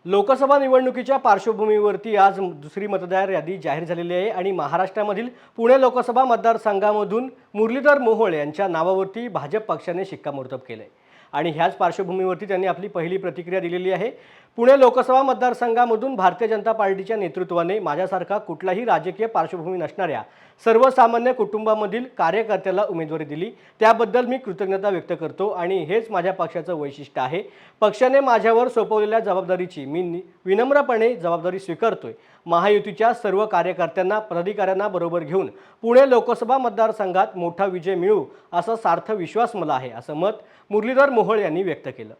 लोकसभा निवडणुकीच्या पार्श्वभूमीवरती आज दुसरी मतदार यादी जाहीर झालेली आहे आणि महाराष्ट्रामधील पुणे लोकसभा मतदारसंघामधून मुरलीधर मोहोळ यांच्या नावावरती भाजप पक्षाने शिक्कामोर्तब केले आणि ह्याच पार्श्वभूमीवरती त्यांनी आपली पहिली प्रतिक्रिया दिलेली आहे। पुणे लोकसभा मतदारसंघामधून भारतीय जनता पार्टीच्या नेतृत्वाने माझ्यासारखा कुठलाही राजकीय पार्श्वभूमी नसणाऱ्या सर्वसामान्य कुटुंबामधील कार्यकर्त्याला उमेदवारी दिली, त्याबद्दल मी कृतज्ञता व्यक्त करतो आणि हेच माझ्या पक्षाचं वैशिष्ट्य आहे। पक्षाने माझ्यावर सोपवलेल्या जबाबदारीची मी विनम्रपणे जबाबदारी स्वीकारतोय। महायुतीच्या सर्व कार्यकर्त्यांना पदाधिकाऱ्यांना बरोबर घेऊन पुणे लोकसभा मतदारसंघात मोठा विजय मिळू असा सार्थ विश्वास मला आहे, असं मत मुरलीधर मोहोळ यांनी व्यक्त केलं।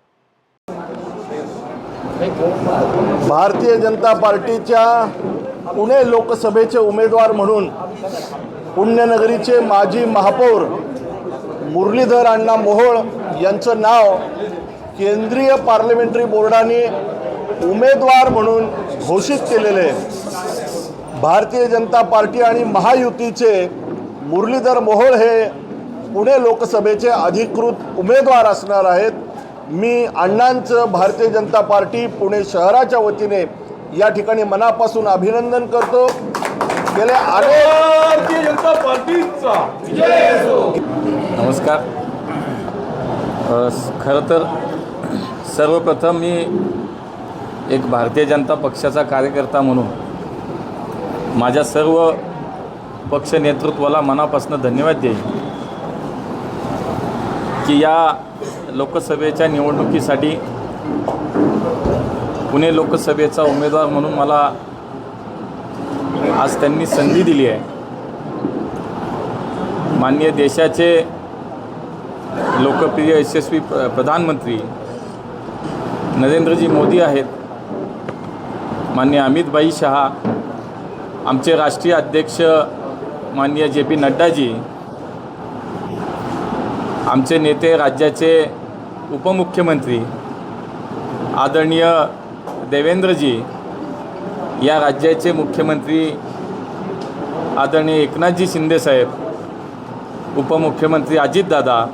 भारतीय जनता पार्टीच्या पुणे लोकसभेचे उमेदवार म्हणून पुण्यनगरीचे माजी महापौर मुरलीधर अण्णा मोहोळ यांचं नाव केंद्रीय पार्लमेंटरी बोर्डाने उमेदवार म्हणून घोषित केलेले आहे। भारतीय जनता पार्टी आणि महायुतीचे मुरलीधर मोहोळ हे पुणे लोकसभेचे अधिकृत उमेदवार असणार आहेत। मी अण्णांचं भारतीय जनता पार्टी पुणे शहराच्या वतीने या ठिकाणी मनापासून अभिनंदन करतो। गेले भारतीय जनता पार्टीचा विजय असो। नमस्कार। खरं तर सर्वप्रथम मी एक भारतीय जनता पक्षाचा कार्यकर्ता म्हणून माझ्या सर्व पक्ष नेतृत्वाला मनापासून धन्यवाद देईन की या लोकसभेच्या निवडणुकीसाठी पुणे लोकसभेचा उमेदवार म्हणून मला आज त्यांनी संधी दिली आहे। माननीय देशाचे लोकप्रिय यशस्वी प्रधानमंत्री नरेंद्रजी मोदी आहेत, माननीय अमित शहा, आमचे राष्ट्रीय अध्यक्ष माननीय JP नड्डाजी, आमचे नेते राज्याचे उपमुख्यमंत्री आदरणीय देवेंद्रजी, या राज्याचे मुख्यमंत्री आदरणीय एकनाथजी शिंदे साहेब, उपमुख्यमंत्री अजितदादा,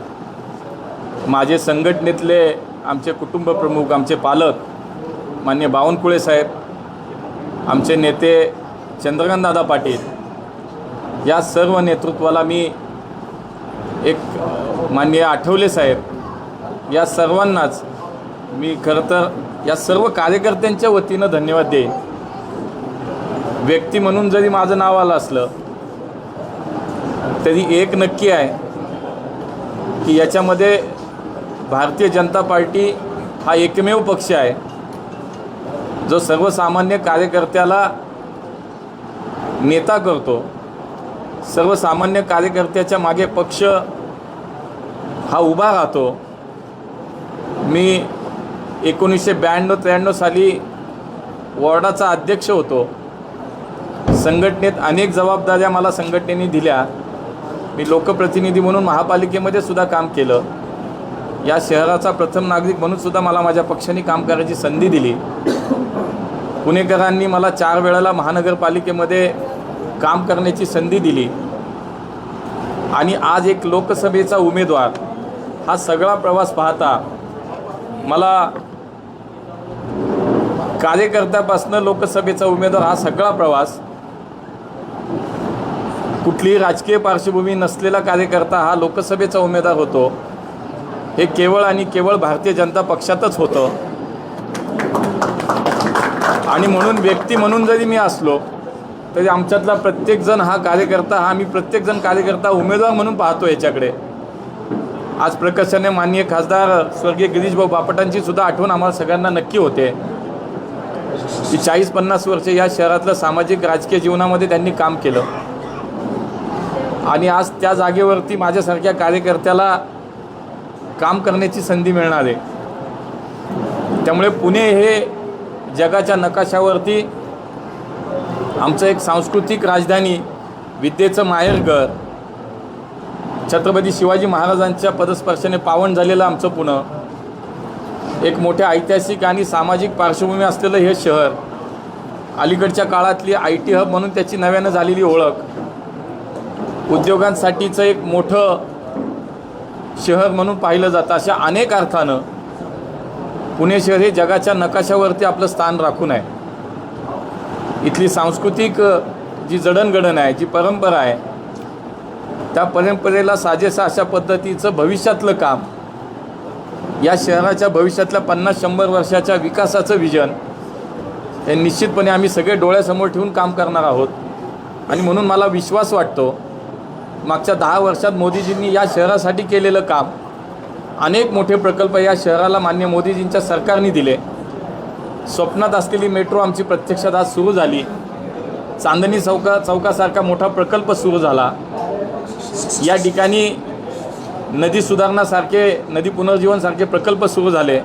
माझे संघटनेतले आमचे कुटुंब प्रमुख, आमचे पालक माननीय बावनकुळे साहेब, आमचे नेते चंद्रकांतदादा पाटील, या सर्व नेतृत्वाला मी एक माननीय आठवले साहेब, या सर्वांनाच मी खरं तर या सर्व कार्यकर्त्यांच्या वतीनं धन्यवाद देईन। व्यक्ती म्हणून जरी माझं नाव आलं असलं तरी एक नक्की आहे की याच्यामध्ये भारतीय जनता पार्टी हा एकमेव पक्ष आहे जो सर्वसामान्य कार्यकर्त्याला नेता करतो। सर्वसामान्य कार्यकर्त्याच्या मागे पक्ष हा उभा राहतो। मी 1992-93 साली वॉर्डाचा अध्यक्ष होतो। संघटनेत अनेक जबाबदाऱ्या मला संघटनेने दिल्या। मी लोकप्रतिनिधी म्हणून महापालिकेमध्ये सुद्धा काम केलं। या शहराचा प्रथम नागरिक म्हणून सुद्धा मला माझ्या पक्षाने काम करायची संधी दिली। पुणेकरांनी मला 4 वेळेला महानगरपालिकेमध्ये काम करण्याची संधी दिली आणि आज एक लोकसभेचा उमेदवार हा सगळा प्रवास पाहता मला कार्यकर्त्यापासून लोकसभेचा उमेदवार हा सगळा प्रवास कुठलीही राजकीय पार्श्वभूमी नसलेला कार्यकर्ता हा लोकसभेचा उमेदवार होतो हे केवळ आणि केवळ भारतीय जनता पक्षातच होतं। आणि म्हणून व्यक्ती म्हणून जरी मी असलो तरी आमच्यातला प्रत्येकजण हा कार्यकर्ता, हा मी प्रत्येकजण कार्यकर्ता उमेदवार म्हणून पाहतो याच्याकडे। आज प्रकर्षाने माननीय खासदार स्वर्गीय गिरीशभाऊ बापटांची सुद्धा आठवण आम्हाला सगळ्यांना नक्की होते की 40-50 वर्ष या शहरातलं सामाजिक राजकीय जीवनामध्ये त्यांनी काम केलं आणि आज त्या जागेवरती माझ्यासारख्या कार्यकर्त्याला काम करण्याची संधी मिळणार आहे। त्यामुळे पुणे हे जगाच्या नकाशावरती आमचं एक सांस्कृतिक राजधानी, विद्येचं माहेरघर, छत्रपती शिवाजी महाराजांच्या पदस्पर्शाने पावन झालेलं आमचं पुणे, एक मोठ्या ऐतिहासिक आणि सामाजिक पार्श्वभूमी असलेलं हे शहर, अलीकडच्या काळातली IT हब म्हणून त्याची नव्यानं झालेली ओळख, उद्योगांसाठीचं एक मोठं शहर म्हणून पाहिलं जातं। अशा अनेक अर्थानं पुणे शहर हे जगाच्या नकाशावरती आपलं स्थान राखून आहे. इथली सांस्कृतिक जी जडणघडण आहे, जी परंपरा आहे, त्या परंपरेला साजेसं अशा पद्धतीचं भविष्यातलं काम, या शहराच्या भविष्यातल्या 50-100 वर्षाच्या विकासाचं विजन हे निश्चितपणे आम्ही सगळे डोळ्यासमोर ठेवून काम करणार आहोत. आणि म्हणून मला विश्वास वाटतो, मागच्या 10 वर्षात मोदीजींनी या शहरासाठी केलेलं काम, अनेक मोठे प्रकल्प या शहराला माननीय मोदीजींच्या सरकारने दिले. स्वप्नात असलेली मेट्रो आमची प्रत्यक्षात आज सुरू झाली. चांदणी चौकासारखा मोठा प्रकल्प सुरू झाला. या ठिकाणी नदी सुधारणासारखे, नदी पुनर्जीवनसारखे प्रकल्प सुरू झाले.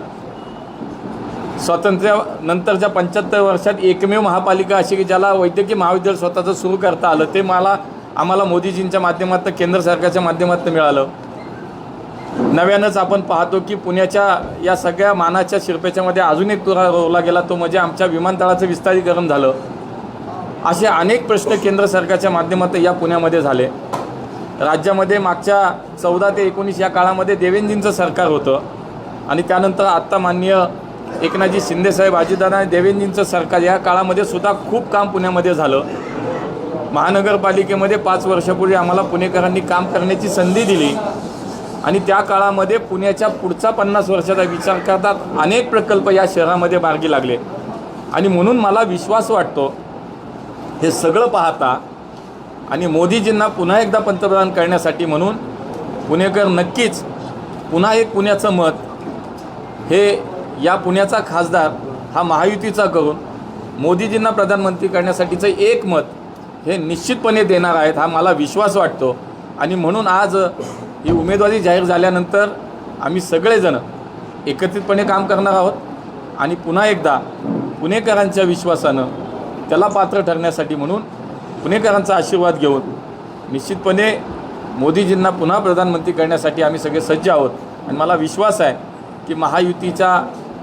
स्वातंत्र्यानंतरच्या 75 वर्षात एकमेव महापालिका अशी की ज्याला वैद्यकीय महाविद्यालय स्वतःचं सुरू करता आलं, ते आम्हाला मोदीजींच्या माध्यमातून, केंद्र सरकारच्या माध्यमातून मिळालं. नव्यानंच आपण पाहतो की पुण्याच्या या सगळ्या मानाच्या शिरपेच्यामध्ये अजून एक तुरा रोवला गेला, तो म्हणजे आमच्या विमानतळाचं विस्तारीकरण झालं. असे अनेक प्रश्न केंद्र सरकारच्या माध्यमातून या पुण्यामध्ये झाले. राज्यामध्ये मागच्या 14 ते 19 या काळामध्ये देवेंद्रजींचं सरकार होतं आणि त्यानंतर आत्ता माननीय एकनाथजी शिंदेसाहेब, अजितदादा आणि देवेंद्रजींचं सरकार, या काळामध्ये सुद्धा खूप काम पुण्यामध्ये झालं. महानगरपालिकेमध्ये 5 वर्षापूर्वी आम्हाला पुणेकरांनी काम करण्याची संधी दिली आणि त्या काळामध्ये पुण्याच्या पुढचा 50 वर्षाचा विचार करतात अनेक प्रकल्प या शहरामध्ये मार्गी लागले. आणि म्हणून मला विश्वास वाटतो, हे सगळं पाहता आणि मोदीजींना पुन्हा एकदा पंतप्रधान करण्यासाठी म्हणून पुणेकर नक्कीच पुन्हा एक पुण्याचं मत हे या पुण्याचा खासदार हा महायुतीचा करून मोदीजींना प्रधानमंत्री करण्यासाठीचं एक मत हे निश्चितपणे देणार आहेत, हा मला विश्वास वाटतो. आणि म्हणून आज ही उमेदवारी जाहीर झाल्यानंतर आम्ही सगळेजण एकत्रितपणे काम करणार आहोत आणि पुन्हा एकदा पुणेकरांच्या विश्वासानं त्याला पात्र ठरण्यासाठी म्हणून पुणेकरांचा आशीर्वाद घेऊन निश्चितपणे मोदीजींना पुन्हा प्रधानमंत्री करण्यासाठी आम्ही सगळे सज्ज आहोत. आणि मला विश्वास आहे की महायुतीचा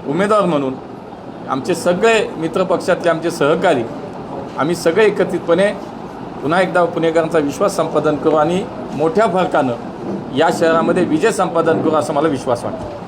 उमेदवार म्हणून आमचे सगळे मित्रपक्षातले आमचे सहकारी, आम्ही सगळे एकत्रितपणे पुन्हा एकदा पुणेकरांचा विश्वास संपादन करू आणि मोठ्या फरकानं या शहरामध्ये विजय संपादन करू, असा मला विश्वास वाटतो.